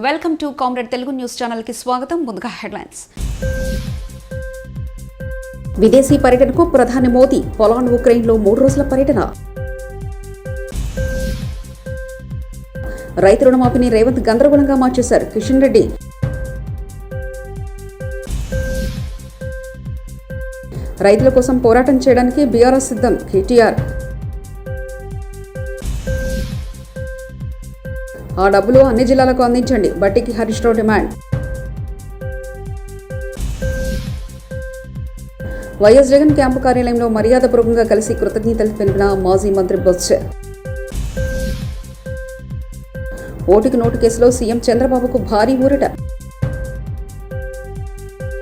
Welcome to comrade Telugu news channel కి స్వాగతం. ముందుగా హెడ్లైన్స్. విదేశీ పర్యటనకు ప్రధాని మోదీ. పోలాండ్, ఉక్రెయిన్లో 3 రోజుల పర్యటన. రైతు రుణమాఫీని రేవంత్ గందరగోళంగా మార్చేశారు. కిషన్ రెడ్డి. రైతుల కోసం పోరాటం చేయడానికి బీఆర్ఎస్ సిద్ధం. కేటీఆర్. ఆ డబ్బులు అన్ని జిల్లాలకు అందించండి. బట్టికి Harish Rao demand. YS Jagan camp కార్యాలయంలో మర్యాదపూర్వకంగా కలిసి కృతజ్ఞతలు తెలిపిన మాజీ మంత్రి బొత్స. ఓటుకు నోటు కేసులో సీఎం చంద్రబాబుకు భారీ ఊరట.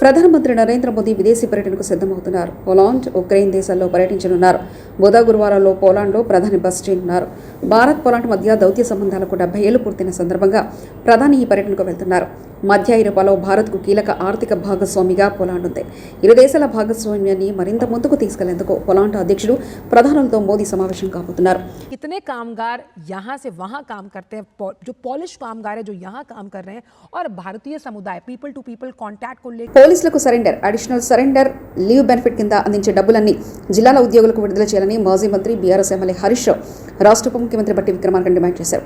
ప్రధానమంత్రి నరేంద్ర మోదీ విదేశీ పర్యటనకు సిద్ధమవుతున్నారు. పోలాండ్, ఉక్రెయిన్ దేశాల్లో పర్యటించనున్నారు. బుధ, గురువారాల్లో పోలాండ్లో ప్రధాని బస చేయనున్నారు. భారత్, పోలాండ్ మధ్య దౌత్య సంబంధాలకు 70 ఏళ్లు పూర్తయిన సందర్భంగా ప్రధాని ఈ పర్యటనకు వెళ్తున్నారు. మధ్య ఐరోపాలో భారత్కు కీలక ఆర్థిక భాగస్వామిగా పోలాండ్ ఉంది. ఇరు దేశాల భాగస్వామ్యాన్ని మరింత ముందుకు తీసుకెళ్లేందుకు పోలాండ్ అధ్యక్షుడు ప్రధానులతో మోదీ సమావేశం కాబోతున్నారు. कितने कामगार यहाँ से वहाँ काम करते हैं, जो पॉलिश कामगार है जो यहाँ काम कर रहे हैं, और भारतीय समुदाय पीपल टू पीपल कांटेक्ट को लेकर పోలీసులకు surrender, additional surrender leave benefit కింద అందించే డబ్బులన్నీ జిల్లాల ఉద్యోగులకు విడుదల చేయాలని మాజీ మంత్రి బీఆర్ఎస్ ఎమ్మెల్యే హరీష్ రావు రాష్ట్ర ఉప ముఖ్యమంత్రి బట్టి విక్రమార్క డిమాండ్ చేశారు.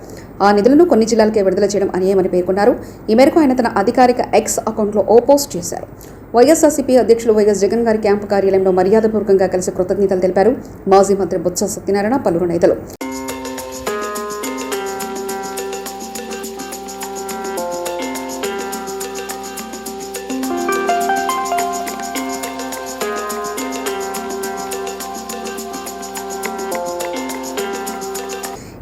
ఆ నిధులను కొన్ని జిల్లాలకే విడుదల చేయడం అన్యాయమని పేర్కొన్నారు. ఈ మేరకు ఆయన తన అధికారిక ఎక్స్ అకౌంట్లో ఓ పోస్ట్ చేశారు. వైఎస్ఆర్సీపీ అధ్యక్షులు వైఎస్ జగన్ గారి క్యాంపు కార్యాలయంలో మర్యాదపూర్వకంగా కలిసి కృతజ్ఞతలు తెలిపారు మాజీ మంత్రి బొత్స సత్యనారాయణ, పలువురు నేతలు.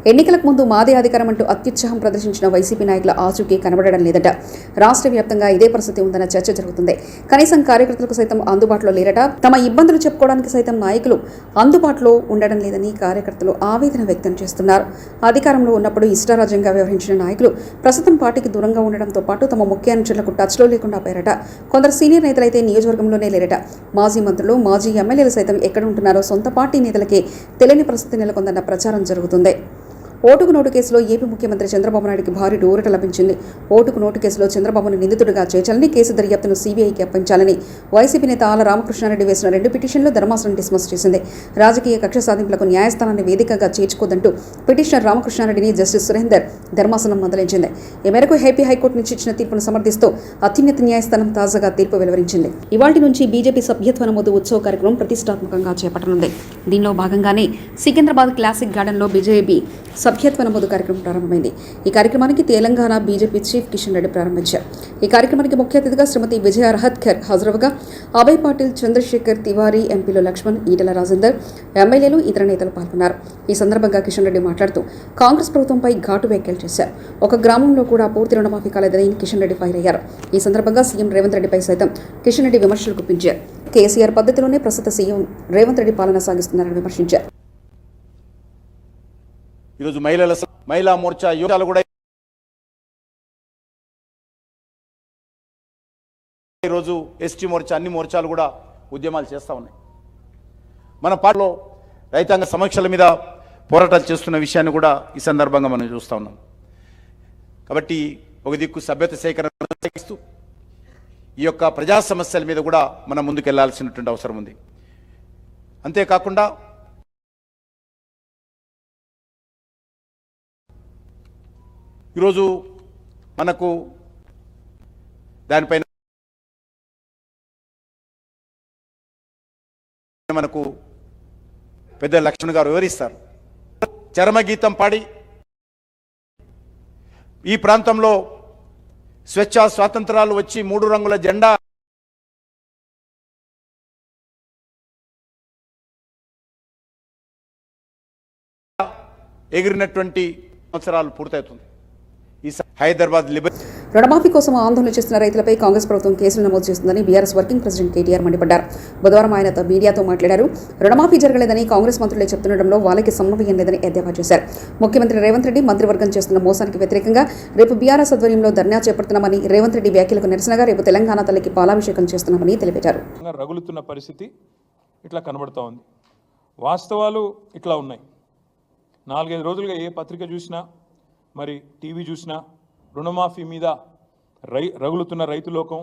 ఎన్నికలకు ముందు మాదే అధికారం అంటూ అత్యుత్సాహం ప్రదర్శించిన వైసీపీ నాయకుల ఆచూకీ కనబడడం లేదట. రాష్ట్ర వ్యాప్తంగా ఇదే పరిస్థితి ఉందన్న చర్చ జరుగుతుంది. కనీసం కార్యకర్తలకు సైతం అందుబాటులో లేరట. తమ ఇబ్బందులు చెప్పుకోవడానికి సైతం నాయకులు అందుబాటులో ఉండడం లేదని కార్యకర్తలు ఆవేదన వ్యక్తం చేస్తున్నారు. అధికారంలో ఉన్నప్పుడు ఇష్టారాజ్యంగా వ్యవహరించిన నాయకులు ప్రస్తుతం పార్టీకి దూరంగా ఉండడంతో పాటు తమ ముఖ్య అనుచరులకు టచ్లో లేకుండా పోయారట. కొందరు సీనియర్ నేతలైతే నియోజకవర్గంలోనే లేరట. మాజీ మంత్రులు, మాజీ ఎమ్మెల్యేలు సైతం ఎక్కడ ఉంటున్నారో సొంత పార్టీ నేతలకే తెలియని పరిస్థితి నెలకొందన్న ప్రచారం జరుగుతుంది. ఓటుకు నోటు కేసులో ఏపీ ముఖ్యమంత్రి చంద్రబాబు నాయుడుకి భారీ ఊరట లభించింది. ఓటుకు నోటు కేసులో చంద్రబాబును నిందితుడిగా చేర్చాలని, కేసు దర్యాప్తును సీబీఐకి అప్పగించాలని వైసీపీ నేత ఆల రామకృష్ణారెడ్డి వేసిన 2 పిటిషన్లు ధర్మాసనం డిస్మిస్ చేసింది. రాజకీయ కక్ష సాధింపులకు న్యాయస్థానాన్ని వేదికగా చేర్చుకోదంటూ పిటిషనర్ రామకృష్ణారెడ్డిని జస్టిస్ సురేందర్ ధర్మాసనం మందలించింది. ఈ మేరకు ఏపీ హైకోర్టు నుంచి ఇచ్చిన తీర్పును సమర్థిస్తూ అత్యున్నత న్యాయస్థానం తాజాగా తీర్పు వెలువరించింది. ఇవాళ్టి నుంచి బీజేపీ సభ్యత్వ నమోదు ఉత్సవ కార్యక్రమం ప్రతిష్టాత్మకంగా చేపట్టనుంది. దీనిలో భాగంగానే సికింద్రాబాద్ క్లాసిక్ గార్డెన్లో బీజేపీ సభ్యత్వ నమోదు కార్యక్రమం ప్రారంభమైంది. ఈ కార్యక్రమానికి తెలంగాణ బీజేపీ చీఫ్ కిషన్ రెడ్డి ప్రారంభించారు. ఈ కార్యక్రమానికి ముఖ్య అతిథిగా శ్రీమతి విజయ రహత్కర్ హాజరవగా అభయ్ పాటిల్, చంద్రశేఖర్ తివారీ, ఎంపీలు లక్ష్మణ్, ఈటల రాజేందర్, ఎమ్మెల్యేలు, ఇతర నేతలు పాల్గొన్నారు. ఈ సందర్భంగా కిషన్ రెడ్డి మాట్లాడుతూ కాంగ్రెస్ ప్రభుత్వంపై ఘాటు వ్యాఖ్యలు చేశారు. ఒక గ్రామంలో కూడా పూర్తి రుణమాఫీ కాలేదని కిషన్ రెడ్డి ఫైర్ అయ్యారు. ఈ సందర్భంగా సీఎం రేవంత్ రెడ్డిపై సైతం కిషన్ రెడ్డి విమర్శలు గుప్పించారు. కేసీఆర్ పద్ధతిలోనే ప్రస్తుత సీఎం రేవంత్ రెడ్డి పాలన సాగిస్తున్నారని విమర్శించారు. ఈరోజు మహిళా మోర్చా యువతలు కూడా ఈరోజు ఎస్టీ మోర్చా, అన్ని మోర్చాలు కూడా ఉద్యమాలు చేస్తూ ఉన్నాయి. మన పార్టీలో రైతాంగ సమస్యల మీద పోరాటాలు చేస్తున్న విషయాన్ని కూడా ఈ సందర్భంగా మనం చూస్తూ ఉన్నాం. కాబట్టి ఒక దిక్కు సభ్యత సేకరణ చేస్తూ ఈ యొక్క ప్రజా సమస్యల మీద కూడా మనం ముందుకెళ్లాల్సినటువంటి అవసరం ఉంది. అంతేకాకుండా ఈరోజు మనకు దానిపైన మనకు పెద్ద లక్ష్మణ్ గారు వివరిస్తారు. చరమగీతం పాడి ఈ ప్రాంతంలో స్వాతంత్రాలు వచ్చి 3 రంగుల జెండా ఎగిరినటువంటి సంవత్సరాలు పూర్తవుతుంది. ఈ హైదరాబాద్ రుణమాఫీ కోసం ఆందోళన చేస్తున్న రైతులపై కాంగ్రెస్ ప్రభుత్వం కేసులు నమోదు చేస్తుందని బీఆర్ఎస్ వర్కింగ్ ప్రెసిడెంట్ కేటీఆర్ మండిపడ్డారు. బుధవారం ఆయన మీడియాతో మాట్లాడారు. రుణమాఫీ జరగలేదని కాంగ్రెస్ మంత్రులే చెప్తుండడంలో వాళ్ళకి సమన్వయం లేదని ఎద్దేవా చేశారు. ముఖ్యమంత్రి రేవంత్ రెడ్డి మంత్రివర్గం చేస్తున్న మోసానికి వ్యతిరేకంగా రేపు బీఆర్ఎస్ ఆధ్వర్యంలో ధర్నా చేపడుతున్నామని, రేవంత్ రెడ్డి వ్యాఖ్యలకు నిరసనగా రేపు తెలంగాణ తల్లికి పాలాభిషేకం చేస్తున్నామని తెలిపారు. రగులుతున్న పరిస్థితి ఇట్లా కనబడతా ఉంది. వాస్తవాలు ఇట్లా ఉన్నాయి. 4-5 రోజులుగా ఏ పత్రిక చూసినా, మరి టీవీ చూసినా రుణమాఫీ మీద రగులుతున్న రైతు లోకం,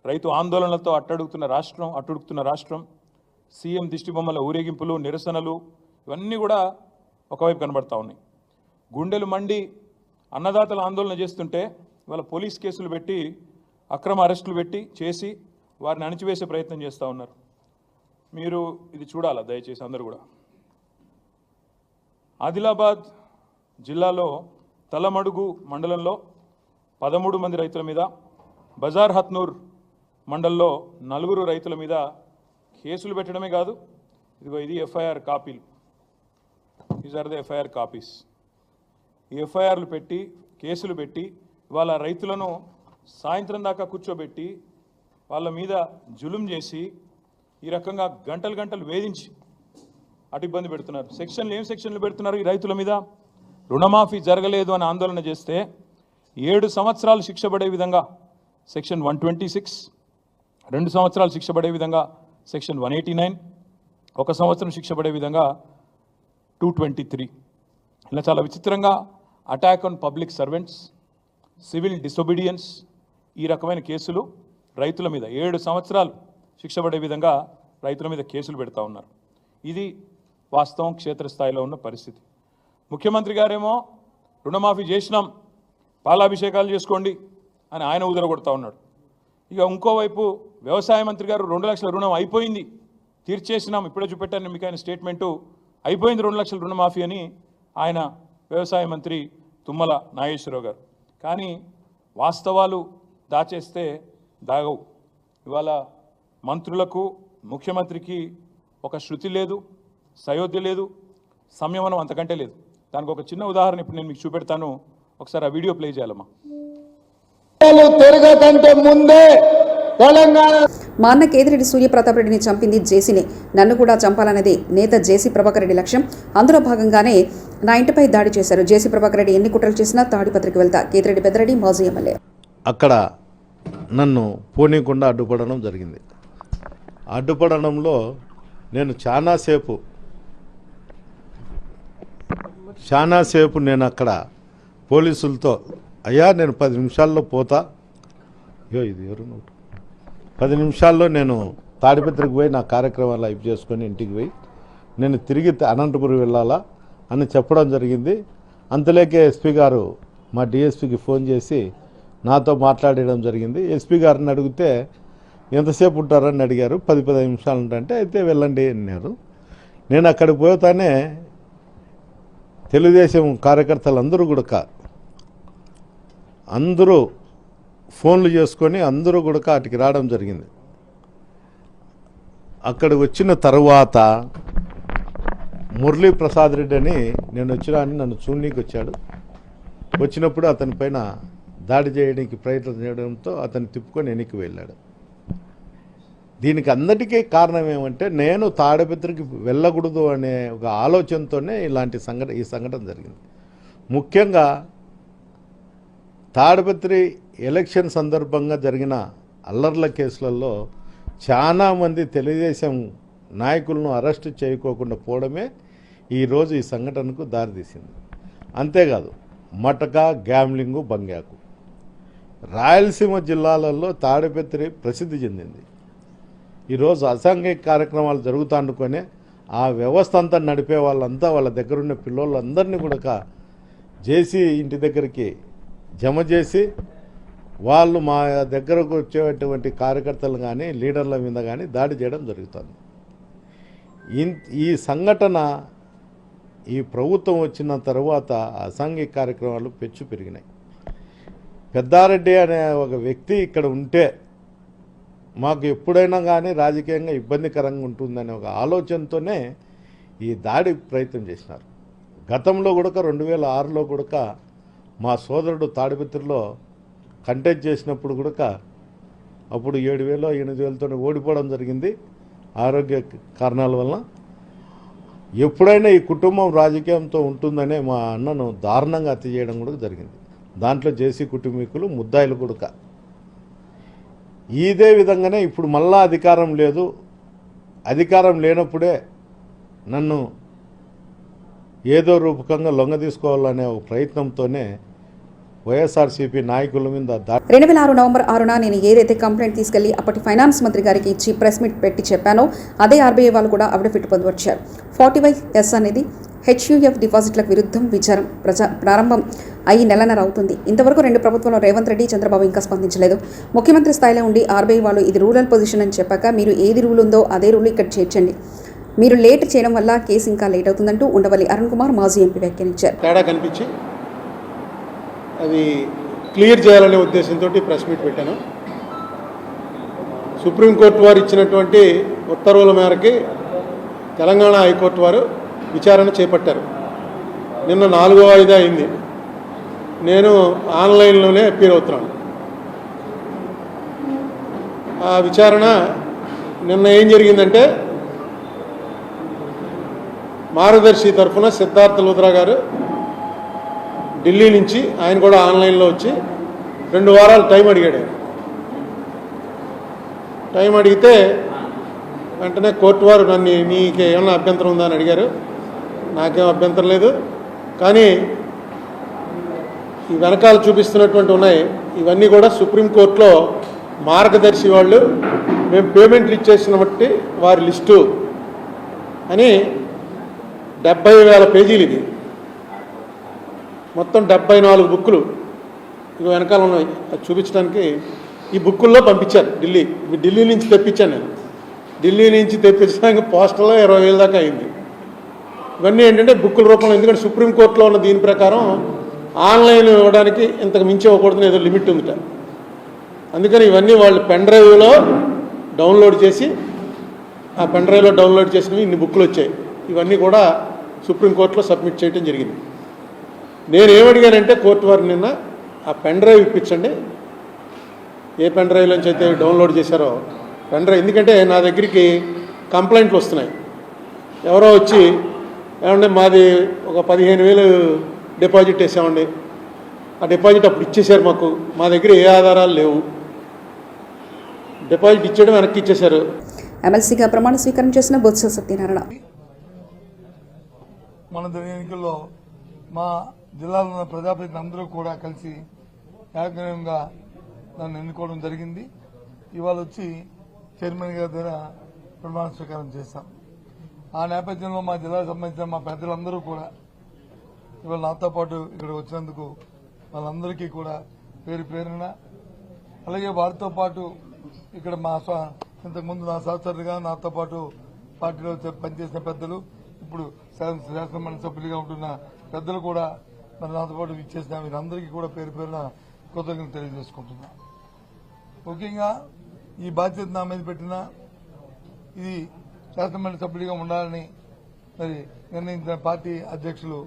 రైతు ఆందోళనలతో అట్టుడుకుతున్న రాష్ట్రం, సీఎం దిష్టిబొమ్మల ఊరేగింపులు, నిరసనలు ఇవన్నీ కూడా ఒకవైపు కనబడతా ఉన్నాయి. గుండెలు మండి అన్నదాతల ఆందోళన చేస్తుంటే వాళ్ళ పోలీస్ కేసులు పెట్టి అక్రమ అరెస్టులు పెట్టి చేసి వారిని అణిచివేసే ప్రయత్నం చేస్తూ ఉన్నారు. మీరు ఇది చూడాలా దయచేసి అందరూ కూడా. ఆదిలాబాద్ జిల్లాలో తలమడుగు మండలంలో 13 మంది రైతుల మీద, బజార్ హత్నూర్ మండల్లో 4 రైతుల మీద కేసులు పెట్టడమే కాదు, ఇది ఎఫ్ఐఆర్ కాపీలు, these are the FIR copies. ఈ ఎఫ్ఐఆర్లు పెట్టి కేసులు పెట్టి వాళ్ళ రైతులను సాయంత్రం దాకా కూర్చోబెట్టి వాళ్ళ మీద జులుం చేసి ఈ రకంగా గంటలు వేధించి అటు ఇబ్బంది పెడుతున్నారు. ఏం సెక్షన్లు పెడుతున్నారు ఈ రైతుల మీద? రుణమాఫీ జరగలేదు అని ఆందోళన చేస్తే 7 సంవత్సరాలు శిక్ష పడే విధంగా సెక్షన్ 126, 2 సంవత్సరాలు శిక్ష పడే విధంగా సెక్షన్ 189, 1 సంవత్సరం శిక్ష పడే విధంగా 223. ఇలా చాలా విచిత్రంగా attack on public servants, civil disobedience, ఈ రకమైన కేసులు రైతుల మీద 7 సంవత్సరాలు శిక్ష పడే విధంగా రైతుల మీద కేసులు పెడతా ఉన్నారు. ఇది వాస్తవం, క్షేత్రస్థాయిలో ఉన్న పరిస్థితి. ముఖ్యమంత్రి గారేమో రుణమాఫీ చేసినాం, పాలాభిషేకాలు చేసుకోండి అని ఆయన ఉదరగొడతా ఉన్నాడు. ఇక ఇంకోవైపు వ్యవసాయ మంత్రి గారు 2 లక్షల రుణం అయిపోయింది, తీర్చేసినాం, ఇప్పుడే చూపెట్టాను మీకు ఆయన స్టేట్మెంటు, అయిపోయింది 2 లక్షల రుణమాఫీ అని ఆయన వ్యవసాయ మంత్రి తుమ్మల నాగేశ్వరరావు గారు. కానీ వాస్తవాలు దాచేస్తే దాగవు. ఇవాళ మంత్రులకు, ముఖ్యమంత్రికి ఒక శృతి లేదు, సయోధ్య లేదు, సంయమనం అంతకంటే లేదు. దానికి ఒక చిన్న ఉదాహరణ ఇప్పుడు నేను మీకు చూపెడతాను, ఒకసారి ఆ వీడియో ప్లే చేయాలమ్మా. తిరగకంటే ముందే తెలంగాణ మా అన్న కేతిరెడ్డి సూర్యప్రతాప్ రెడ్డిని చంపింది జేసీనే, నన్ను కూడా చంపాలన్నది నేత జేసీ ప్రభాకర్ రెడ్డి లక్ష్యం. అందులో భాగంగానే నా ఇంటిపై దాడి చేశారు. జేసీ ప్రభాకర్ రెడ్డి ఎన్ని కుట్రలు చేసినా తాడిపత్రికి వెళ్తా. కేతిరెడ్డి పెద్దరెడ్డి మాజీ ఎమ్మెల్యే. అక్కడ నన్ను పోనీకుండా అడ్డుపడడం జరిగింది. అడ్డుపడడంలో నేను చాలాసేపు నేను అక్కడ పోలీసులతో, అయ్యా నేను 10 నిమిషాల్లో పోతా, ఇది ఎవరు 10 నిమిషాల్లో నేను తాడిపత్రికి పోయి నా కార్యక్రమాలు అయిపు చేసుకొని ఇంటికి పోయి నేను తిరిగి అనంతపురం వెళ్ళాలా అని చెప్పడం జరిగింది. అంతలేకే ఎస్పీ గారు మా డిఎస్పీకి ఫోన్ చేసి నాతో మాట్లాడడం జరిగింది. ఎస్పీ గారిని అడిగితే ఎంతసేపు ఉంటారని అడిగారు. 10-15 నిమిషాలు ఉంటారంటే అయితే వెళ్ళండి అన్నారు. నేను అక్కడికి పోతానే తెలుగుదేశం కార్యకర్తలు అందరూ ఫోన్లు చేసుకొని అందరూ కూడా అటుకి రావడం జరిగింది. అక్కడికి వచ్చిన తర్వాత మురళీ ప్రసాద్ రెడ్డి అని నేను వచ్చినాన్ని నన్ను చూడనీకి వచ్చాడు. వచ్చినప్పుడు అతని పైన దాడి చేయడానికి ప్రయత్నం చేయడంతో అతను తిప్పుకొని వెనక్కి వెళ్ళాడు. దీనికి అందరికీ కారణం ఏమంటే నేను తాడిపత్రికి వెళ్ళకూడదు అనే ఒక ఆలోచనతోనే ఈ సంఘటన జరిగింది. ముఖ్యంగా తాడిపత్రి ఎలక్షన్ సందర్భంగా జరిగిన అల్లర్ల కేసులలో చాలామంది తెలుగుదేశం నాయకులను అరెస్టు చేయకోకుండా పోవడమే ఈరోజు ఈ సంఘటనకు దారితీసింది. అంతేకాదు మటక, గ్యామ్లింగు, బంగ్యాకు రాయలసీమ జిల్లాలలో తాడిపత్రి ప్రసిద్ధి చెందింది. ఈరోజు అసాంఘిక కార్యక్రమాలు జరుగుతానుకొనే ఆ వ్యవస్థ అంతా నడిపే వాళ్ళంతా వాళ్ళ దగ్గరున్న పిల్లోళ్ళందరినీ కూడా జేసీ ఇంటి దగ్గరికి జమ చేసి వాళ్ళు మా దగ్గరకు వచ్చేటువంటి కార్యకర్తలు కానీ లీడర్ల మీద కానీ దాడి చేయడం జరుగుతుంది. ఈ సంఘటన ఈ ప్రభుత్వం వచ్చిన తర్వాత అసాంఘిక కార్యక్రమాలు పెరిగినాయి. పెద్దారెడ్డి అనే ఒక వ్యక్తి ఇక్కడ ఉంటే మాకు ఎప్పుడైనా కానీ రాజకీయంగా ఇబ్బందికరంగా ఉంటుందనే ఒక ఆలోచనతోనే ఈ దాడి ప్రయత్నం చేసినారు. గతంలో కూడా 2006లో కూడా మా సోదరుడు తాడిపత్రిలో కంటెస్ట్ చేసినప్పుడు కూడా అప్పుడు 7,000-8,000తో ఓడిపోవడం జరిగింది ఆరోగ్య కారణాల వల్ల. ఎప్పుడైనా ఈ కుటుంబం రాజకీయంతో ఉంటుందనే మా అన్నను దారుణంగా హత్య చేయడం కూడా జరిగింది. దాంట్లో జేసీ కుటుంబీకులు ముద్దాయిలు కూడా. ఇదే విధంగానే ఇప్పుడు మళ్ళా అధికారం లేదు, అధికారం లేనప్పుడే నన్ను ఏదో రూపకంగా లొంగ తీసుకోవాలనే ఒక ప్రయత్నంతోనే వైఎస్ఆర్సీపీ నాయకుల మీద దాడి 2006 నవంబర్ 6న నేను ఏదైతే కంప్లైంట్ తీసుకెళ్లి అప్పటి ఫైనాన్స్ మంత్రి గారికి ఇచ్చి ప్రెస్ మీట్ పెట్టి చెప్పానో అదే ఆర్బీఐ వాళ్ళు కూడా అఫిడవిట్ పొందుపరిచారు. 40/S అనేది HUF డిపాజిట్లకు విరుద్ధం విచారం ప్రారంభం అయ్యి నెలన్నర అవుతుంది. ఇంతవరకు 2 ప్రభుత్వంలో రేవంత్ రెడ్డి, చంద్రబాబు ఇంకా స్పందించలేదు. ముఖ్యమంత్రి స్థాయిలో ఉండి ఆర్బీఐ వాళ్ళు ఇది రూరల్ పొజిషన్ అని చెప్పాక మీరు ఏది రూల్ ఉందో అదే రూల్ ఇక్కడ చేర్చండి. మీరు లేట్ చేయడం వల్ల కేసు ఇంకా లేట్ అవుతుందంటూ ఉండవల్లి అరుణ్ కుమార్ మాజీ ఎంపీ వ్యాఖ్యానించారు. తేడా కనిపించి అది క్లియర్ చేయాలనే ఉద్దేశంతో ప్రెస్ మీట్ పెట్టాను. సుప్రీంకోర్టు వారు ఇచ్చినటువంటి ఉత్తర్వుల మేరకి తెలంగాణ హైకోర్టు వారు విచారణ చేపట్టారు. నిన్న 4వ వాయిదా అయింది. నేను ఆన్లైన్లోనే అపీర్ అవుతున్నాను. ఆ విచారణ నిన్న ఏం జరిగిందంటే మార్గదర్శి తరఫున సిద్ధార్థ లూథ్రా గారు ఢిల్లీ నుంచి ఆయన కూడా ఆన్లైన్లో వచ్చి 2 వారాలు టైం అడిగాడు. టైం అడిగితే వెంటనే కోర్టు వారు నన్ను నీకు ఏమన్నా అభ్యంతరం ఉందా అని అడిగారు. నాకేం అభ్యంతరం లేదు, కానీ ఈ వెనకాల చూపిస్తున్నటువంటి ఉన్నాయి ఇవన్నీ కూడా సుప్రీంకోర్టులో మార్గదర్శి వాళ్ళు మేము పేమెంట్లు ఇచ్చేసిన బట్టి వారి లిస్టు అని 70,000 పేజీలు, ఇది మొత్తం 74 బుక్కులు ఇవి వెనకాల ఉన్నాయి. అది చూపించడానికి ఈ బుక్కుల్లో పంపించారు ఢిల్లీ నుంచి తెప్పించాను నేను. ఢిల్లీ నుంచి తెప్పించడానికి పోస్టల్లో 20,000 దాకా అయింది. ఇవన్నీ ఏంటంటే బుక్కుల రూపంలో, ఎందుకంటే సుప్రీంకోర్టులో ఉన్న దీని ప్రకారం ఆన్లైన్ ఇవ్వడానికి ఇంతకు మించి ఇవ్వకూడదని ఏదో లిమిట్ ఉందిట. అందుకని ఇవన్నీ వాళ్ళు పెన్ డ్రైవ్లో డౌన్లోడ్ చేసి ఆ పెన్ డ్రైవ్లో డౌన్లోడ్ చేసినవి ఇన్ని బుక్కులు వచ్చాయి. ఇవన్నీ కూడా సుప్రీంకోర్టులో సబ్మిట్ చేయడం జరిగింది. నేను ఏమడిగానంటే కోర్టు వారు నిన్న ఆ పెన్ డ్రైవ్ ఇప్పించండి, ఏ పెన్ డ్రైవ్లోంచి అయితే డౌన్లోడ్ చేశారో పెన్ డ్రైవ్. ఎందుకంటే నా దగ్గరికి కంప్లైంట్లు వస్తున్నాయి. ఎవరో వచ్చి ఏమంటే మాది ఒక 15,000 డిపాజిట్ వేసామండి, ఆ డిపాజిట్ అప్పుడు ఇచ్చేశారు, మా దగ్గర ఏ ఆధారాలు లేవు, డిపాజిట్ ఇచ్చేయడం వెనక్కి ఇచ్చేశారు. ఎమ్మెల్సీగా ప్రమాణ స్వీకారం చేసిన బొత్స సత్యనారాయణ మన ఎన్నికల్లో మా జిల్లాలో ఉన్న ప్రజాప్రతినిధులు అందరూ కూడా కలిసి ఏకగ్రీవంగా నన్ను ఎన్నుకోవడం జరిగింది. ఇవాళ వచ్చి చైర్మన్ గారి ద్వారా ప్రమాణ స్వీకారం చేశాం. ఆ నేపథ్యంలో మా జిల్లాకు సంబంధించిన మా పెద్దలందరూ కూడా ఇవాళ నాతో పాటు ఇక్కడ వచ్చినందుకు వాళ్ళందరికీ కూడా పేరు ప్రేరణ, అలాగే వారితో పాటు ఇక్కడ మా ఇంతకుముందు నా సహచరులుగా నాతో పాటు పార్టీలో పనిచేసిన పెద్దలు, ఇప్పుడు శాసనమండలి సభ్యులుగా ఉంటున్న పెద్దలు కూడా మరి నాతో పాటు ఇచ్చేసిన వీరందరికీ కూడా పేరు పేరున కృతజ్ఞతలు తెలియజేసుకుంటున్నా. ముఖ్యంగా ఈ బాధ్యత నా మీద పెట్టిన ఇది శాసనమండలి సభ్యుడిగా ఉండాలని మరి నిర్ణయించిన పార్టీ అధ్యక్షులు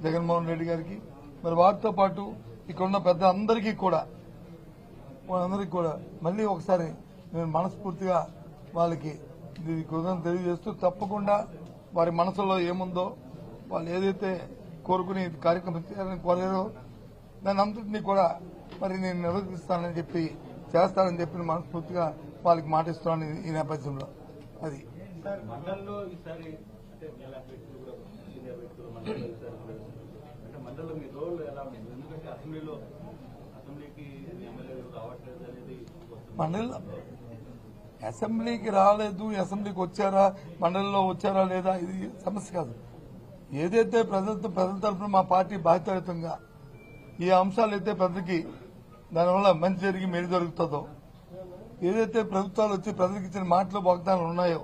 జగన్మోహన్ రెడ్డి గారికి, మరి వారితో పాటు ఇక్కడున్న పెద్దలందరికీ కూడా మళ్ళీ ఒకసారి నేను మనస్ఫూర్తిగా వాళ్ళకి కృతజ్ఞతలు తెలియజేస్తూ, తప్పకుండా వారి మనసులో ఏముందో వాళ్ళు ఏదైతే కోరుకుని కార్యక్రమం చేయాలని కోరారో దాని అంతటినీ కూడా మరి నేను నిర్వర్తిస్తానని చెప్పి చేస్తానని చెప్పి మనస్ఫూర్తిగా వాళ్ళకి మాటిస్తున్నాను ఈ నేపథ్యంలో. అది మండలిలో అసెంబ్లీకి రాలేదు, అసెంబ్లీకి వచ్చారా, మండలిలో వచ్చారా లేదా ఇది సమస్య కాదు. ఏదైతే ప్రజల తరఫున మా పార్టీ బాధ్యతంగా ఈ అంశాలు అయితే ప్రజలకి దానివల్ల మంచి జరిగి మేలు జరుగుతుందో, ఏదైతే ప్రభుత్వాలు వచ్చి ప్రజలకు ఇచ్చిన మాటలు వాగ్దానాలు ఉన్నాయో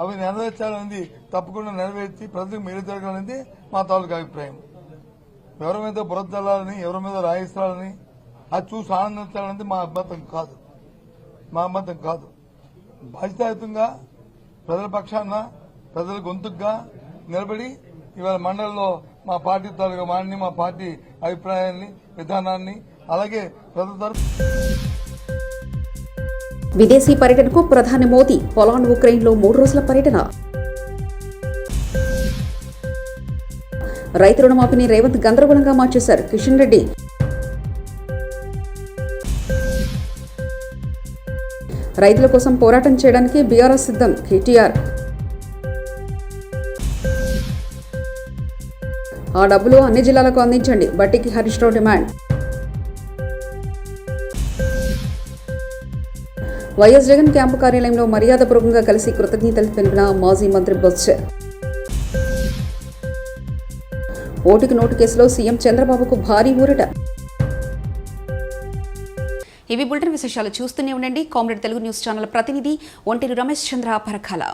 అవి నెరవేర్చాలనేది తప్పకుండా నెరవేర్చి ప్రజలకు మేలు జరగాలనేది మా తాలూకా అభిప్రాయం. ఎవరి మీద బురద చల్లాలని, ఎవరి మీద రాయిస్తాలని, అది చూసి ఆనందించాలనేది మా అభ్యంతరం కాదు. బాధ్యతాయుతంగా ప్రజల పక్షాన ప్రజల గొంతుగా నిలబడి ఇవాళ మండలిలో మా పార్టీ తాలూకా వాడిని, మా పార్టీ అభిప్రాయాన్ని, విధానాన్ని, అలాగే ప్రజల తరఫు. విదేశీ పర్యటనకు ప్రధాని మోదీ, పోలాండ్, ఉక్రెయిన్లో 3 రోజుల పర్యటన. రైతు రుణమాఫీని రేవంత్ గందరగోళంగా మార్చేశారు కిషన్ రెడ్డి. రైతుల కోసం పోరాటం చేయడానికి బీఆర్ఎస్ సిద్ధం కేటీఆర్. ఆ డబ్బులు అన్ని జిల్లాలకు అందించండి, బట్టికి Harish Rao demand. YS Jagan camp కార్యాలయంలో మర్యాదపూర్వకంగా కలిసి కృతజ్ఞతలు తెలిపిన మాజీ మంత్రి బొత్స. ఓటుకు నోటు కేసులో సీఎం చంద్రబాబుకు భారీ ఊరట. ఇవి బులెటిన్ విశేషాలు. చూస్తూనే ఉండండి కామ్రేడ్ తెలుగు న్యూస్ ఛానల్ ప్రతినిధి ఒంటేరు రమేష్ చంద్ర పరకాల.